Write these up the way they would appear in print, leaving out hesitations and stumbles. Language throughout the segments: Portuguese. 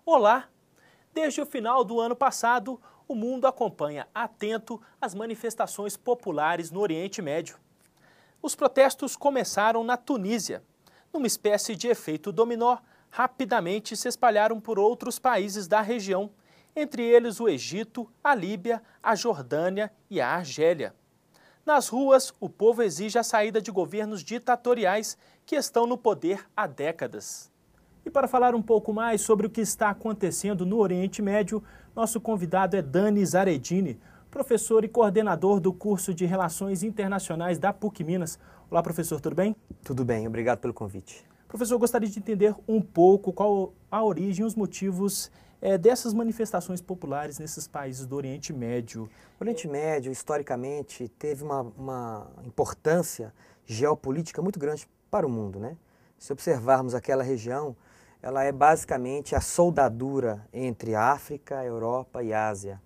Olá! Desde o final do ano passado, o mundo acompanha atento as manifestações populares no Oriente Médio. Os protestos começaram na Tunísia. Numa espécie de efeito dominó, rapidamente se espalharam por outros países da região, entre eles o Egito, a Líbia, a Jordânia e a Argélia. Nas ruas, o povo exige a saída de governos ditatoriais que estão no poder há décadas. E para falar um pouco mais sobre o que está acontecendo no Oriente Médio, nosso convidado é Dani Zaredini, professor e coordenador do curso de Relações Internacionais da PUC-Minas. Olá, professor, tudo bem? Tudo bem, obrigado pelo convite. Professor, eu gostaria de entender um pouco qual a origem e os motivos dessas manifestações populares nesses países do Oriente Médio. O Oriente Médio, historicamente, teve uma importância geopolítica muito grande para o mundo, né? Se observarmos aquela região, ela é basicamente a soldadura entre África, Europa e Ásia.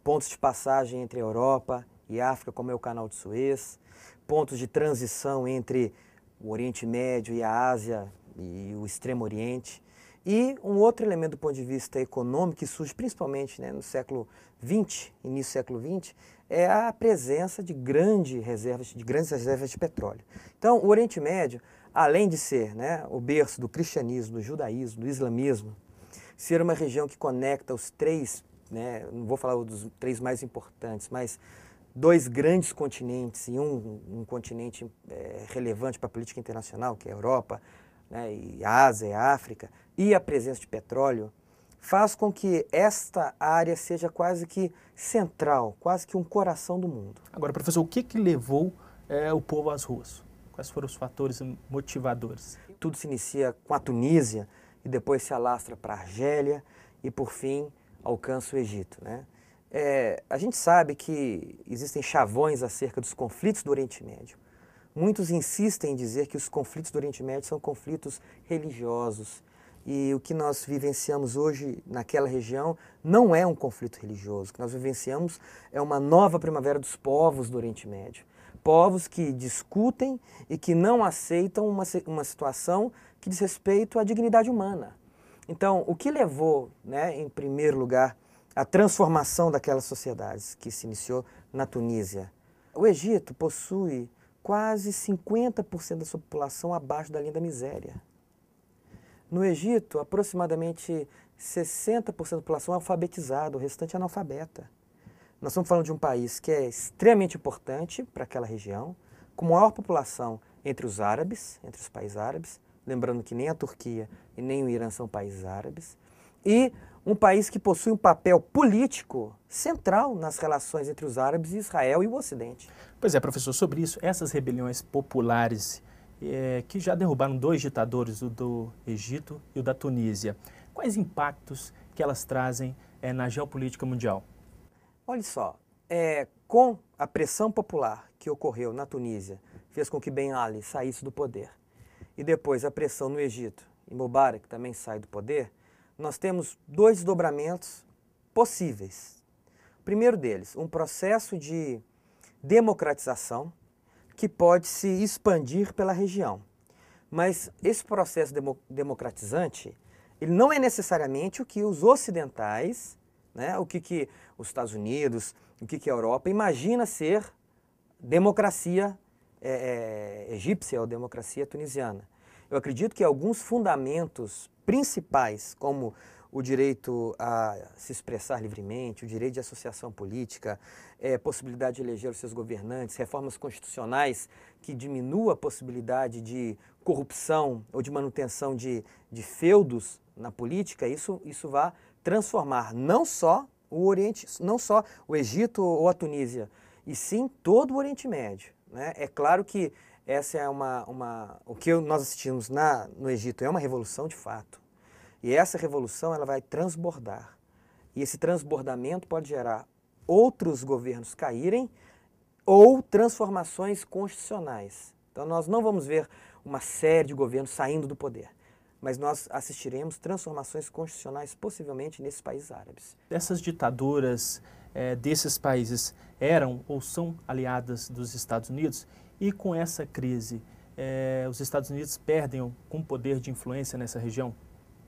Pontos de passagem entre a Europa e África, como é o Canal de Suez, pontos de transição entre o Oriente Médio e a Ásia e o Extremo Oriente. E um outro elemento do ponto de vista econômico que surge principalmente, né, no século XX, início do século XX, é a presença de grandes reservas de petróleo. Então, o Oriente Médio, além de ser, né, o berço do cristianismo, do judaísmo, do islamismo, ser uma região que conecta os três, né, não vou falar dos três mais importantes, mas dois grandes continentes e um continente relevante para a política internacional, que é a Europa, né, e a Ásia e a África, e a presença de petróleo, faz com que esta área seja quase que central, quase que um coração do mundo. Agora, professor, o que levou o povo às ruas? Quais foram os fatores motivadores? Tudo se inicia com a Tunísia e depois se alastra para a Argélia e, por fim, alcança o Egito, né? A gente sabe que existem chavões acerca dos conflitos do Oriente Médio. Muitos insistem em dizer que os conflitos do Oriente Médio são conflitos religiosos. E o que nós vivenciamos hoje naquela região não é um conflito religioso. O que nós vivenciamos é uma nova primavera dos povos do Oriente Médio. Povos que discutem e que não aceitam uma situação que diz respeito à dignidade humana. Então, o que levou, né, em primeiro lugar, à transformação daquelas sociedades que se iniciou na Tunísia? O Egito possui quase 50% da sua população abaixo da linha da miséria. No Egito, aproximadamente 60% da população é alfabetizada, o restante é analfabeta. Nós estamos falando de um país que é extremamente importante para aquela região, com maior população entre os árabes, entre os países árabes, lembrando que nem a Turquia e nem o Irã são países árabes, e um país que possui um papel político central nas relações entre os árabes e Israel e o Ocidente. Pois é, professor, sobre isso, essas rebeliões populares que já derrubaram dois ditadores, o do Egito e o da Tunísia, quais impactos que elas trazem na geopolítica mundial? Olha só, com a pressão popular que ocorreu na Tunísia, fez com que Ben Ali saísse do poder, e depois a pressão no Egito, e Mubarak também sai do poder, nós temos dois desdobramentos possíveis. O primeiro deles, um processo de democratização que pode se expandir pela região. Mas esse processo democratizante, ele não é necessariamente o que os ocidentais, né, o que os Estados Unidos, o que a Europa imagina ser democracia egípcia ou democracia tunisiana. Eu acredito que alguns fundamentos principais, como o direito a se expressar livremente, o direito de associação política, possibilidade de eleger os seus governantes, reformas constitucionais que diminuam a possibilidade de corrupção ou de manutenção de feudos na política, isso vai transformar não só o Oriente, não só o Egito ou a Tunísia, e sim todo o Oriente Médio, né? É claro que essa é o que nós assistimos no Egito é uma revolução de fato. E essa revolução ela vai transbordar. E esse transbordamento pode gerar outros governos caírem ou transformações constitucionais. Então nós não vamos ver uma série de governos saindo do poder, mas nós assistiremos transformações constitucionais possivelmente nesses países árabes. Essas ditaduras desses países eram ou são aliadas dos Estados Unidos? E com essa crise, os Estados Unidos perdem algum poder de influência nessa região?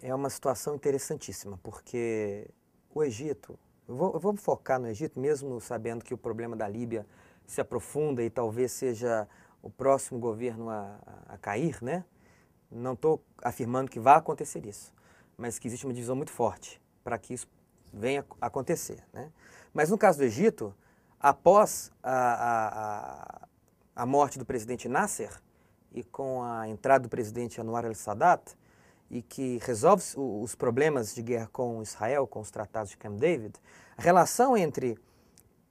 é uma situação interessantíssima, porque o Egito, eu vou focar no Egito, mesmo sabendo que o problema da Líbia se aprofunda e talvez seja o próximo governo a cair, né? Não estou afirmando que vai acontecer isso, mas que existe uma divisão muito forte para que isso venha a acontecer, né? Mas no caso do Egito, após a morte do presidente Nasser e com a entrada do presidente Anwar el-Sadat, e que resolve os problemas de guerra com Israel, com os tratados de Camp David, a relação entre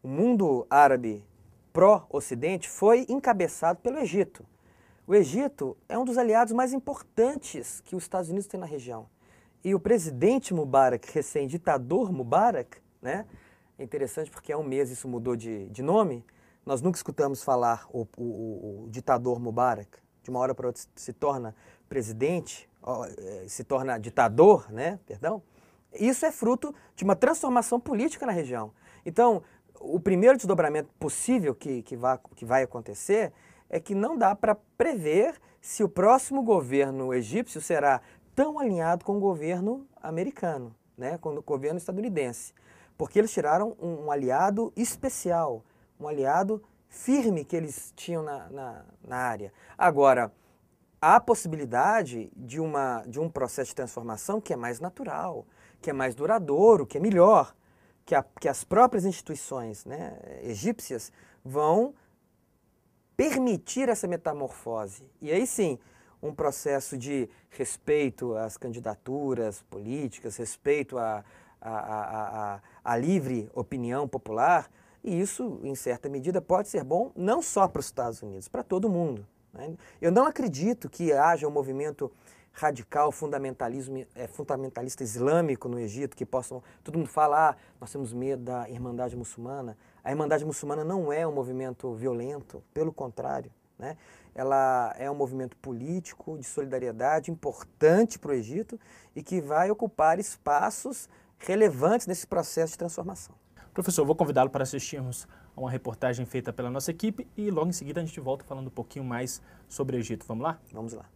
o mundo árabe pró-Ocidente foi encabeçado pelo Egito. O Egito é um dos aliados mais importantes que os Estados Unidos têm na região. E o presidente Mubarak, recém-ditador Mubarak, né? É interessante porque há um mês isso mudou de nome, nós nunca escutamos falar o ditador Mubarak, de uma hora para outra se torna presidente, se torna ditador, né? Perdão. Isso é fruto de uma transformação política na região. Então, o primeiro desdobramento possível que vai acontecer é que não dá para prever se o próximo governo egípcio será tão alinhado com o governo americano, né? Com o governo estadunidense. Porque eles tiraram um aliado especial, um aliado firme que eles tinham na área. Agora, há a possibilidade de um processo de transformação que é mais natural, que é mais duradouro, que é melhor, que as próprias instituições, né, egípcias vão permitir essa metamorfose. E aí sim, um processo de respeito às candidaturas políticas, respeito à livre opinião popular, e isso, em certa medida, pode ser bom não só para os Estados Unidos, para todo mundo. Eu não acredito que haja um movimento radical, fundamentalista islâmico no Egito, que possam... Todo mundo fala, nós temos medo da Irmandade Muçulmana. A Irmandade Muçulmana não é um movimento violento, pelo contrário, né? Ela é um movimento político, de solidariedade, importante para o Egito e que vai ocupar espaços relevantes nesse processo de transformação. Professor, vou convidá-lo para assistirmos a uma reportagem feita pela nossa equipe e logo em seguida a gente volta falando um pouquinho mais sobre o Egito. Vamos lá? Vamos lá.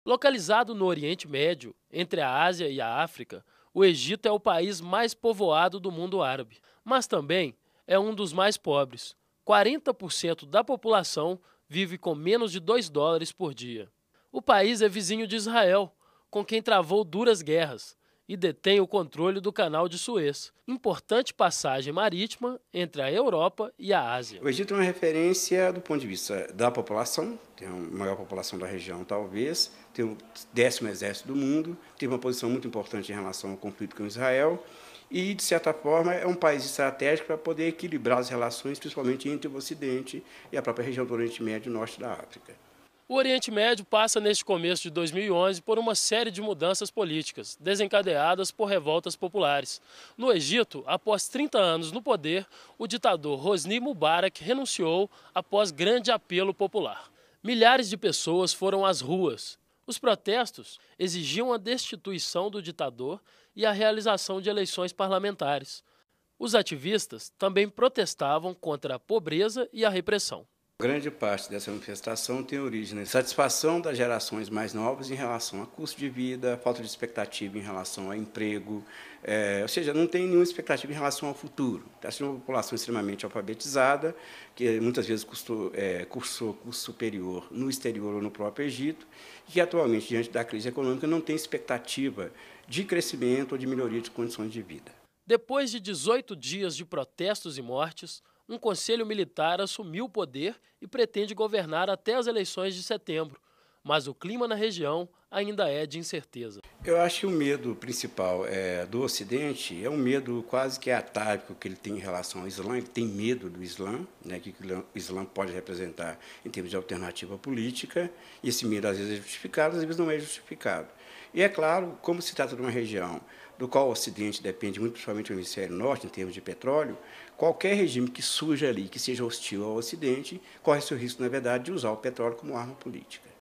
Localizado no Oriente Médio, entre a Ásia e a África, o Egito é o país mais povoado do mundo árabe, mas também é um dos mais pobres. 40% da população vive com menos de $2 por dia. O país é vizinho de Israel, com quem travou duras guerras, e detém o controle do Canal de Suez, importante passagem marítima entre a Europa e a Ásia. O Egito é uma referência do ponto de vista da população, tem a maior população da região talvez, tem o 10º exército do mundo, tem uma posição muito importante em relação ao conflito com Israel e, de certa forma, é um país estratégico para poder equilibrar as relações, principalmente entre o Ocidente e a própria região do Oriente Médio e Norte da África. O Oriente Médio passa neste começo de 2011 por uma série de mudanças políticas, desencadeadas por revoltas populares. No Egito, após 30 anos no poder, o ditador Hosni Mubarak renunciou após grande apelo popular. Milhares de pessoas foram às ruas. Os protestos exigiam a destituição do ditador e a realização de eleições parlamentares. Os ativistas também protestavam contra a pobreza e a repressão. Grande parte dessa manifestação tem origem na insatisfação das gerações mais novas em relação a custo de vida, falta de expectativa em relação a emprego, ou seja, não tem nenhuma expectativa em relação ao futuro. Está sendo uma população extremamente alfabetizada, que muitas vezes cursou curso superior no exterior ou no próprio Egito, e que atualmente, diante da crise econômica, não tem expectativa de crescimento ou de melhoria de condições de vida. Depois de 18 dias de protestos e mortes, um conselho militar assumiu o poder e pretende governar até as eleições de setembro, mas o clima na região ainda é de incerteza. Eu acho que o medo principal do Ocidente é um medo quase que atávico que ele tem em relação ao Islã. Ele tem medo do Islã, né, que o Islã pode representar em termos de alternativa política, e esse medo às vezes é justificado, às vezes não é justificado. E é claro, como se trata de uma região do qual o Ocidente depende muito, principalmente do hemisfério norte, em termos de petróleo, qualquer regime que surja ali, que seja hostil ao Ocidente, corre-se o risco, na verdade, de usar o petróleo como arma política.